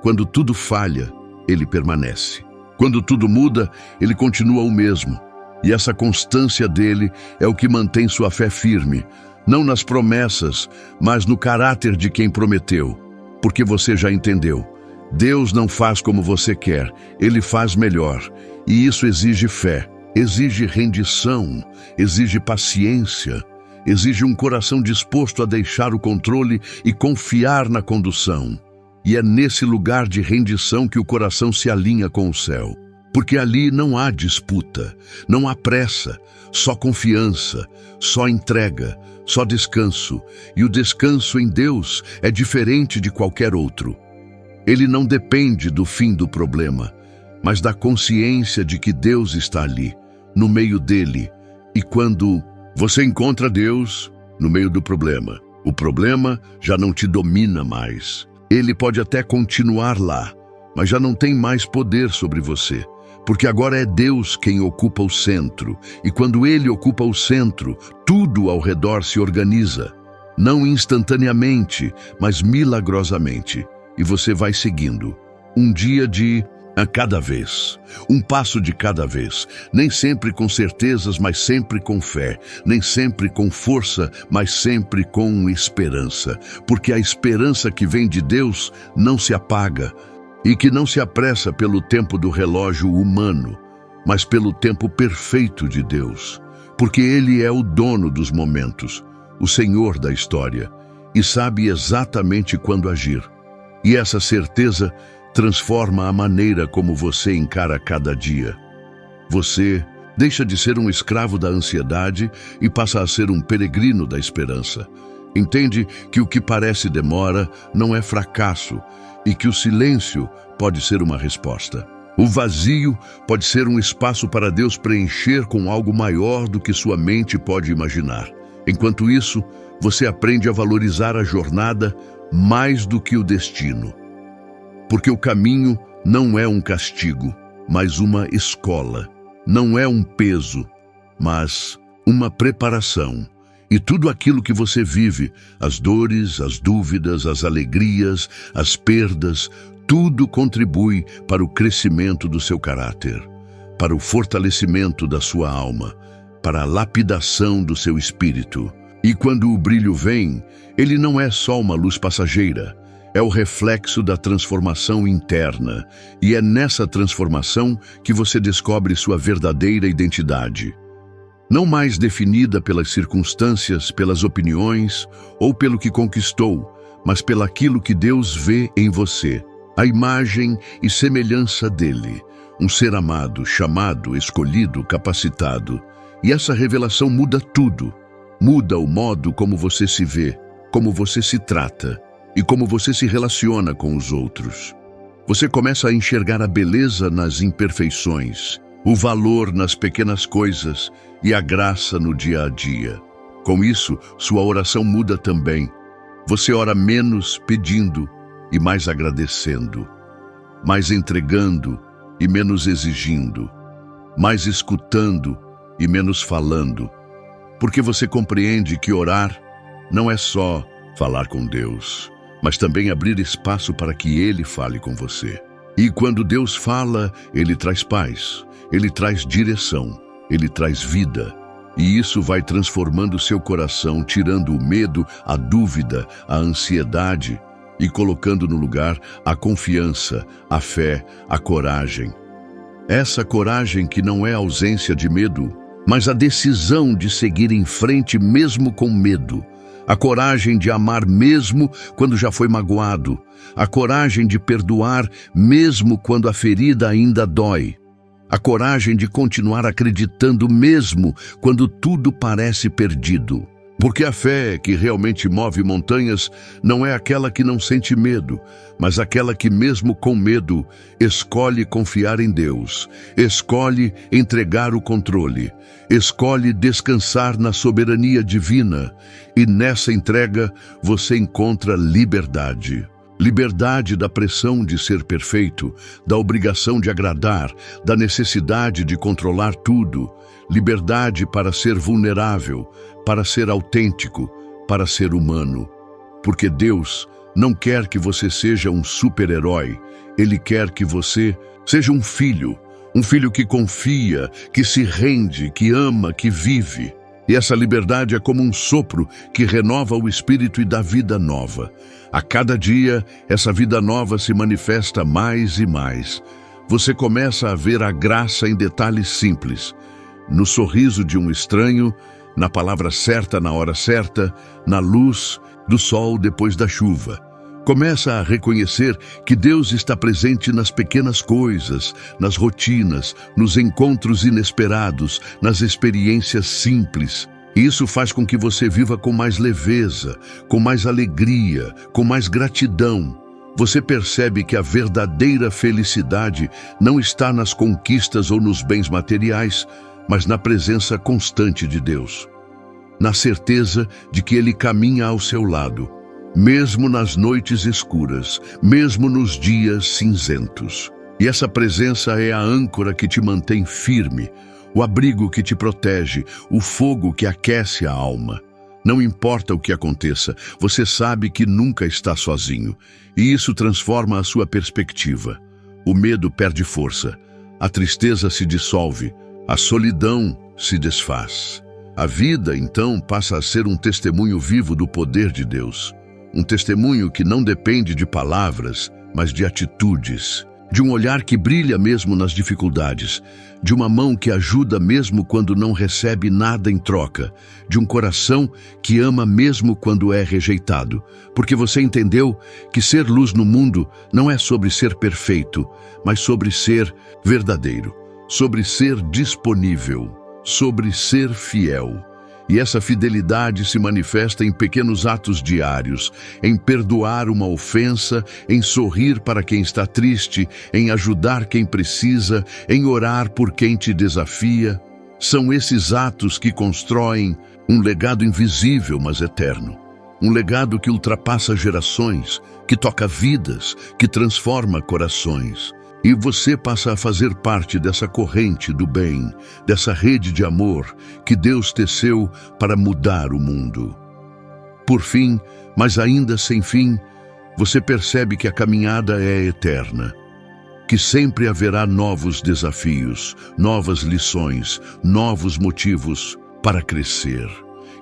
[SPEAKER 1] Quando tudo falha, Ele permanece. Quando tudo muda, Ele continua o mesmo. E essa constância dele é o que mantém sua fé firme, não nas promessas, mas no caráter de quem prometeu. Porque você já entendeu. Deus não faz como você quer, Ele faz melhor. E isso exige fé, exige rendição, exige paciência, exige um coração disposto a deixar o controle e confiar na condução. E é nesse lugar de rendição que o coração se alinha com o céu. Porque ali não há disputa, não há pressa, só confiança, só entrega, só descanso. E o descanso em Deus é diferente de qualquer outro. Ele não depende do fim do problema, mas da consciência de que Deus está ali, no meio dele. E quando você encontra Deus no meio do problema, o problema já não te domina mais. Ele pode até continuar lá, mas já não tem mais poder sobre você. Porque agora é Deus quem ocupa o centro, e quando Ele ocupa o centro, tudo ao redor se organiza, não instantaneamente, mas milagrosamente, e você vai seguindo, um dia a cada vez, um passo de cada vez, nem sempre com certezas, mas sempre com fé, nem sempre com força, mas sempre com esperança, porque a esperança que vem de Deus não se apaga, e que não se apressa pelo tempo do relógio humano, mas pelo tempo perfeito de Deus, porque Ele é o dono dos momentos, o Senhor da história, e sabe exatamente quando agir. E essa certeza transforma a maneira como você encara cada dia. Você deixa de ser um escravo da ansiedade e passa a ser um peregrino da esperança. Entende que o que parece demora não é fracasso, e que o silêncio pode ser uma resposta. O vazio pode ser um espaço para Deus preencher com algo maior do que sua mente pode imaginar. Enquanto isso, você aprende a valorizar a jornada mais do que o destino. Porque o caminho não é um castigo, mas uma escola. Não é um peso, mas uma preparação. E tudo aquilo que você vive, as dores, as dúvidas, as alegrias, as perdas, tudo contribui para o crescimento do seu caráter, para o fortalecimento da sua alma, para a lapidação do seu espírito. E quando o brilho vem, ele não é só uma luz passageira, é o reflexo da transformação interna. E é nessa transformação que você descobre sua verdadeira identidade. Não mais definida pelas circunstâncias, pelas opiniões ou pelo que conquistou, mas pelaquilo que Deus vê em você, a imagem e semelhança dele, um ser amado, chamado, escolhido, capacitado. E essa revelação muda tudo, muda o modo como você se vê, como você se trata e como você se relaciona com os outros. Você começa a enxergar a beleza nas imperfeições, o valor nas pequenas coisas e a graça no dia a dia. Com isso, sua oração muda também. Você ora menos pedindo e mais agradecendo, mais entregando e menos exigindo, mais escutando e menos falando, porque você compreende que orar não é só falar com Deus, mas também abrir espaço para que Ele fale com você. E quando Deus fala, Ele traz paz, Ele traz direção, Ele traz vida. E isso vai transformando seu coração, tirando o medo, a dúvida, a ansiedade. e colocando no lugar a confiança, a fé, a coragem. Essa coragem que não é ausência de medo, mas a decisão de seguir em frente mesmo com medo. A coragem de amar mesmo quando já foi magoado. A coragem de perdoar mesmo quando a ferida ainda dói. A coragem de continuar acreditando mesmo quando tudo parece perdido. Porque a fé que realmente move montanhas não é aquela que não sente medo, mas aquela que mesmo com medo escolhe confiar em Deus, escolhe entregar o controle, escolhe descansar na soberania divina, e nessa entrega você encontra liberdade. Liberdade da pressão de ser perfeito, da obrigação de agradar, da necessidade de controlar tudo. Liberdade para ser vulnerável, para ser autêntico, para ser humano. Porque Deus não quer que você seja um super-herói. Ele quer que você seja um filho que confia, que se rende, que ama, que vive. E essa liberdade é como um sopro que renova o espírito e dá vida nova. A cada dia, essa vida nova se manifesta mais e mais. Você começa a ver a graça em detalhes simples. No sorriso de um estranho, na palavra certa na hora certa, na luz do sol depois da chuva. Começa a reconhecer que Deus está presente nas pequenas coisas, nas rotinas, nos encontros inesperados, nas experiências simples. E isso faz com que você viva com mais leveza, com mais alegria, com mais gratidão. Você percebe que a verdadeira felicidade não está nas conquistas ou nos bens materiais, mas na presença constante de Deus. Na certeza de que Ele caminha ao seu lado, mesmo nas noites escuras, mesmo nos dias cinzentos. E essa presença é a âncora que te mantém firme, o abrigo que te protege, o fogo que aquece a alma. Não importa o que aconteça, você sabe que nunca está sozinho, e isso transforma a sua perspectiva. O medo perde força, a tristeza se dissolve, a solidão se desfaz. A vida, então, passa a ser um testemunho vivo do poder de Deus. Um testemunho que não depende de palavras, mas de atitudes. De um olhar que brilha mesmo nas dificuldades. De uma mão que ajuda mesmo quando não recebe nada em troca. De um coração que ama mesmo quando é rejeitado. Porque você entendeu que ser luz no mundo não é sobre ser perfeito, mas sobre ser verdadeiro. Sobre ser disponível, sobre ser fiel. E essa fidelidade se manifesta em pequenos atos diários, em perdoar uma ofensa, em sorrir para quem está triste, em ajudar quem precisa, em orar por quem te desafia. São esses atos que constroem um legado invisível, mas eterno. Um legado que ultrapassa gerações, que toca vidas, que transforma corações. E você passa a fazer parte dessa corrente do bem, dessa rede de amor que Deus teceu para mudar o mundo. Por fim, mas ainda sem fim, você percebe que a caminhada é eterna, que sempre haverá novos desafios, novas lições, novos motivos para crescer.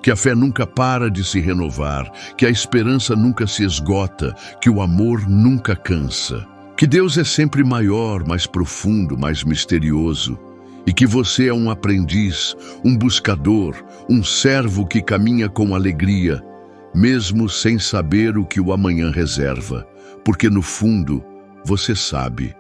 [SPEAKER 1] Que a fé nunca para de se renovar, que a esperança nunca se esgota, que o amor nunca cansa. Que Deus é sempre maior, mais profundo, mais misterioso, e que você é um aprendiz, um buscador, um servo que caminha com alegria, mesmo sem saber o que o amanhã reserva, porque no fundo você sabe,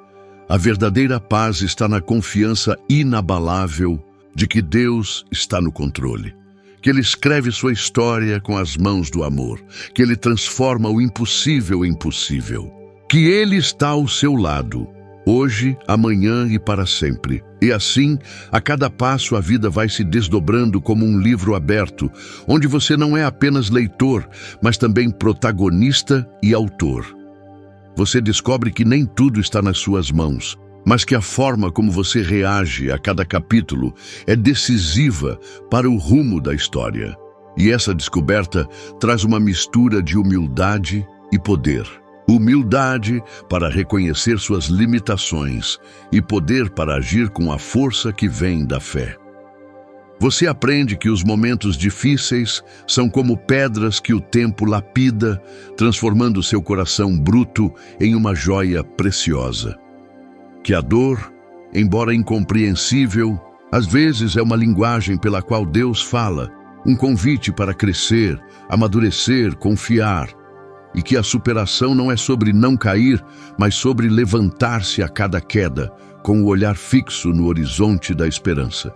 [SPEAKER 1] a verdadeira paz está na confiança inabalável de que Deus está no controle, que Ele escreve sua história com as mãos do amor, que Ele transforma o impossível em possível. Que Ele está ao seu lado, hoje, amanhã e para sempre. E assim, a cada passo a vida vai se desdobrando como um livro aberto, onde você não é apenas leitor, mas também protagonista e autor. Você descobre que nem tudo está nas suas mãos, mas que a forma como você reage a cada capítulo é decisiva para o rumo da história. E essa descoberta traz uma mistura de humildade e poder. Humildade para reconhecer suas limitações e poder para agir com a força que vem da fé. Você aprende que os momentos difíceis são como pedras que o tempo lapida, transformando seu coração bruto em uma joia preciosa. Que a dor, embora incompreensível, às vezes é uma linguagem pela qual Deus fala, um convite para crescer, amadurecer, confiar, e que a superação não é sobre não cair, mas sobre levantar-se a cada queda, com o olhar fixo no horizonte da esperança.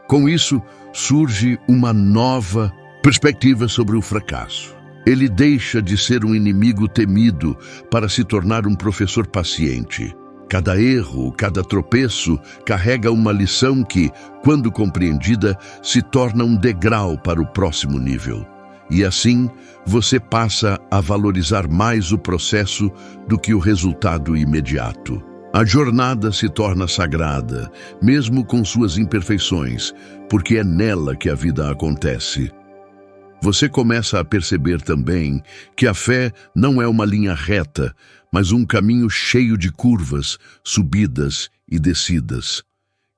[SPEAKER 1] Com isso, surge uma nova perspectiva sobre o fracasso. Ele deixa de ser um inimigo temido para se tornar um professor paciente. Cada erro, cada tropeço carrega uma lição que, quando compreendida, se torna um degrau para o próximo nível. E assim, você passa a valorizar mais o processo do que o resultado imediato. A jornada se torna sagrada, mesmo com suas imperfeições, porque é nela que a vida acontece. Você começa a perceber também que a fé não é uma linha reta, mas um caminho cheio de curvas, subidas e descidas.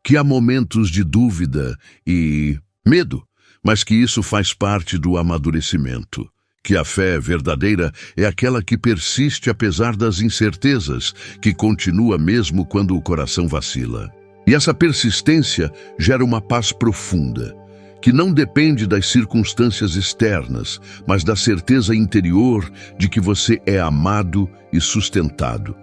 [SPEAKER 1] Que há momentos de dúvida e medo, mas que isso faz parte do amadurecimento. Que a fé verdadeira é aquela que persiste apesar das incertezas, que continua mesmo quando o coração vacila. E essa persistência gera uma paz profunda, que não depende das circunstâncias externas, mas da certeza interior de que você é amado e sustentado.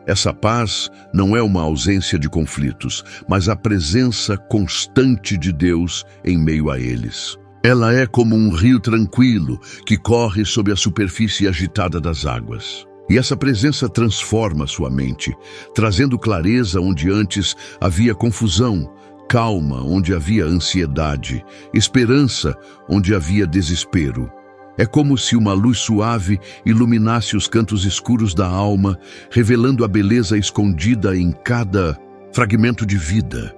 [SPEAKER 1] Essa paz não é uma ausência de conflitos, mas a presença constante de Deus em meio a eles. Ela é como um rio tranquilo que corre sob a superfície agitada das águas. E essa presença transforma sua mente, trazendo clareza onde antes havia confusão, calma onde havia ansiedade, esperança onde havia desespero. É como se uma luz suave iluminasse os cantos escuros da alma, revelando a beleza escondida em cada fragmento de vida.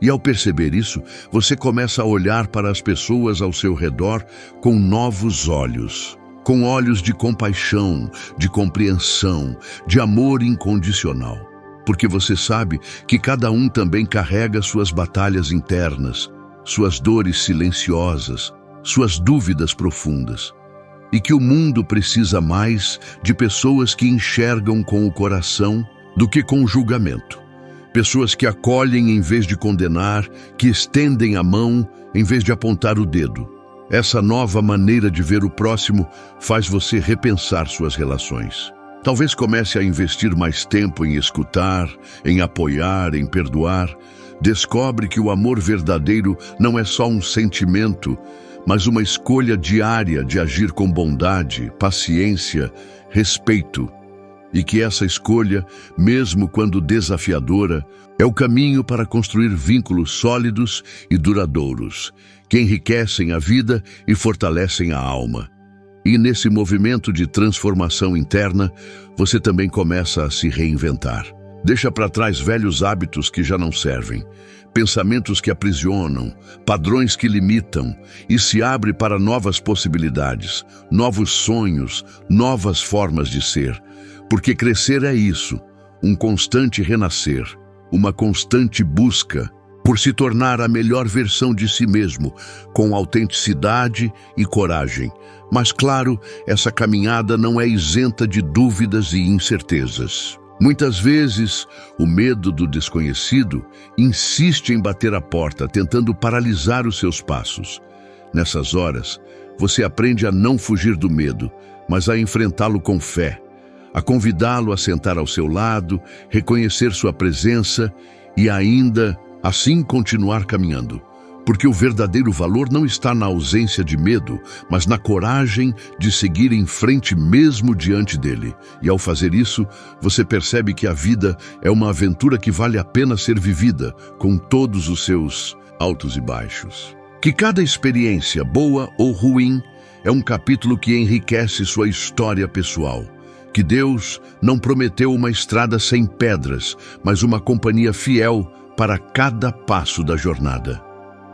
[SPEAKER 1] E ao perceber isso, você começa a olhar para as pessoas ao seu redor com novos olhos. Com olhos de compaixão, de compreensão, de amor incondicional. Porque você sabe que cada um também carrega suas batalhas internas, suas dores silenciosas, suas dúvidas profundas. E que o mundo precisa mais de pessoas que enxergam com o coração do que com o julgamento. Pessoas que acolhem em vez de condenar, que estendem a mão em vez de apontar o dedo. Essa nova maneira de ver o próximo faz você repensar suas relações. Talvez comece a investir mais tempo em escutar, em apoiar, em perdoar. Descobre que o amor verdadeiro não é só um sentimento, mas uma escolha diária de agir com bondade, paciência, respeito. E que essa escolha, mesmo quando desafiadora, é o caminho para construir vínculos sólidos e duradouros, que enriquecem a vida e fortalecem a alma. E nesse movimento de transformação interna, você também começa a se reinventar. Deixa para trás velhos hábitos que já não servem, pensamentos que aprisionam, padrões que limitam, e se abre para novas possibilidades, novos sonhos, novas formas de ser. Porque crescer é isso, um constante renascer, uma constante busca por se tornar a melhor versão de si mesmo, com autenticidade e coragem. Mas claro, essa caminhada não é isenta de dúvidas e incertezas. Muitas vezes, o medo do desconhecido insiste em bater a porta, tentando paralisar os seus passos. Nessas horas, você aprende a não fugir do medo, mas a enfrentá-lo com fé, a convidá-lo a sentar ao seu lado, reconhecer sua presença e ainda assim continuar caminhando. Porque o verdadeiro valor não está na ausência de medo, mas na coragem de seguir em frente mesmo diante dele. E ao fazer isso, você percebe que a vida é uma aventura que vale a pena ser vivida, com todos os seus altos e baixos. Que cada experiência, boa ou ruim, é um capítulo que enriquece sua história pessoal. Que Deus não prometeu uma estrada sem pedras, mas uma companhia fiel para cada passo da jornada.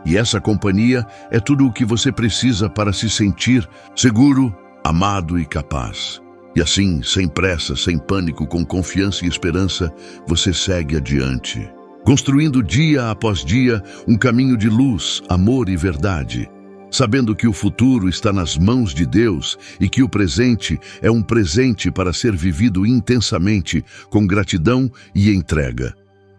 [SPEAKER 1] E essa companhia é tudo o que você precisa para se sentir seguro, amado e capaz. E assim, sem pressa, sem pânico, com confiança e esperança, você segue adiante. construindo dia após dia um caminho de luz, amor e verdade, sabendo que o futuro está nas mãos de Deus e que o presente é um presente para ser vivido intensamente, com gratidão e entrega.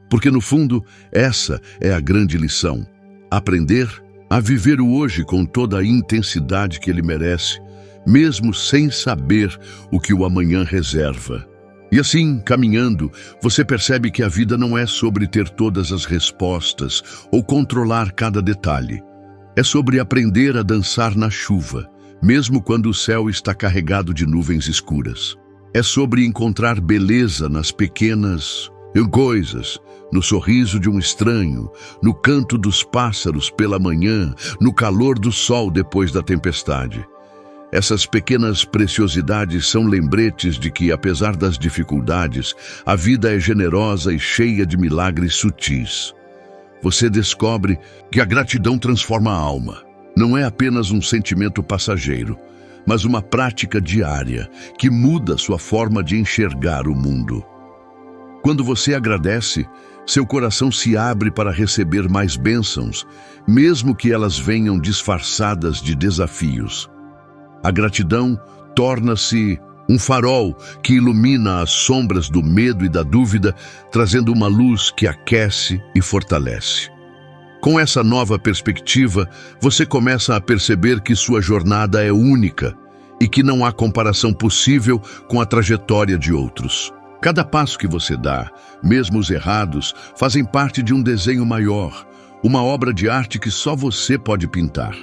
[SPEAKER 1] Porque, no fundo, essa é a grande lição: aprender a viver o hoje com toda a intensidade que ele merece, mesmo sem saber o que o amanhã reserva. E assim, caminhando, você percebe que a vida não é sobre ter todas as respostas ou controlar cada detalhe. É sobre aprender a dançar na chuva, mesmo quando o céu está carregado de nuvens escuras. É sobre encontrar beleza nas pequenas coisas, no sorriso de um estranho, no canto dos pássaros pela manhã, no calor do sol depois da tempestade. Essas pequenas preciosidades são lembretes de que, apesar das dificuldades, a vida é generosa e cheia de milagres sutis. Você descobre que a gratidão transforma a alma. Não é apenas um sentimento passageiro, mas uma prática diária que muda sua forma de enxergar o mundo. Quando você agradece, seu coração se abre para receber mais bênçãos, mesmo que elas venham disfarçadas de desafios. A gratidão torna-se um farol que ilumina as sombras do medo e da dúvida, trazendo uma luz que aquece e fortalece. Com essa nova perspectiva, você começa a perceber que sua jornada é única e que não há comparação possível com a trajetória de outros. Cada passo que você dá, mesmo os errados, fazem parte de um desenho maior, uma obra de arte que só você pode pintar.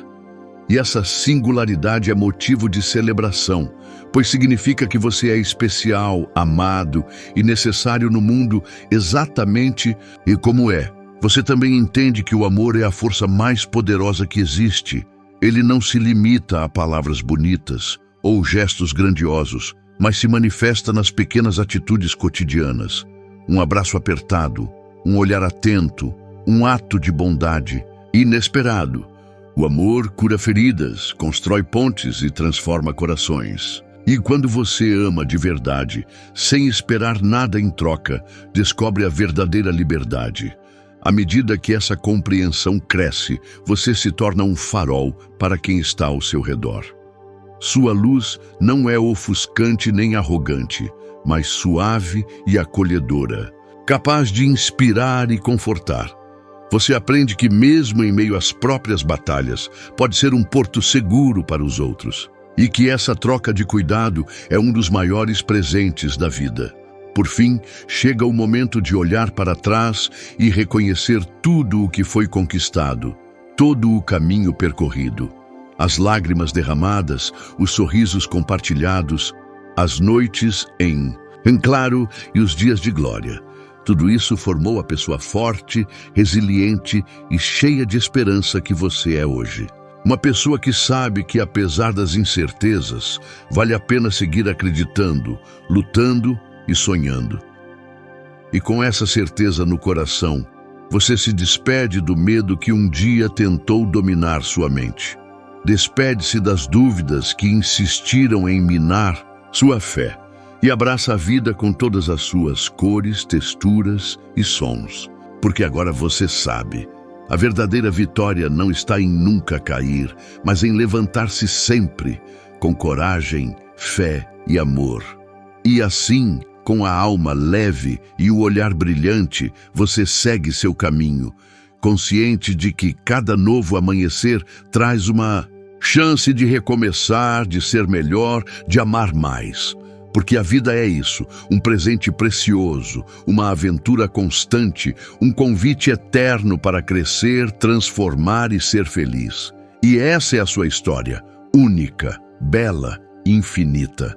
[SPEAKER 1] E essa singularidade é motivo de celebração, pois significa que você é especial, amado e necessário no mundo exatamente como é. Você também entende que o amor é a força mais poderosa que existe. Ele não se limita a palavras bonitas ou gestos grandiosos, mas se manifesta nas pequenas atitudes cotidianas. Um abraço apertado, um olhar atento, um ato de bondade inesperado. O amor cura feridas, constrói pontes e transforma corações. E quando você ama de verdade, sem esperar nada em troca, descobre a verdadeira liberdade. À medida que essa compreensão cresce, você se torna um farol para quem está ao seu redor. Sua luz não é ofuscante nem arrogante, mas suave e acolhedora, capaz de inspirar e confortar. Você aprende que mesmo em meio às próprias batalhas, pode ser um porto seguro para os outros, e que essa troca de cuidado é um dos maiores presentes da vida. Por fim, chega o momento de olhar para trás e reconhecer tudo o que foi conquistado, todo o caminho percorrido. As lágrimas derramadas, os sorrisos compartilhados, as noites em claro e os dias de glória. Tudo isso formou a pessoa forte, resiliente e cheia de esperança que você é hoje. Uma pessoa que sabe que, apesar das incertezas, vale a pena seguir acreditando, lutando e sonhando. E com essa certeza no coração, você se despede do medo que um dia tentou dominar sua mente. Despede-se das dúvidas que insistiram em minar sua fé e abraça a vida com todas as suas cores, texturas e sons. Porque agora você sabe, a verdadeira vitória não está em nunca cair, mas em levantar-se sempre, com coragem, fé e amor. E assim, com a alma leve e o olhar brilhante, você segue seu caminho, consciente de que cada novo amanhecer traz uma chance de recomeçar, de ser melhor, de amar mais. Porque a vida é isso, um presente precioso, uma aventura constante, um convite eterno para crescer, transformar e ser feliz. E essa é a sua história, única, bela, infinita.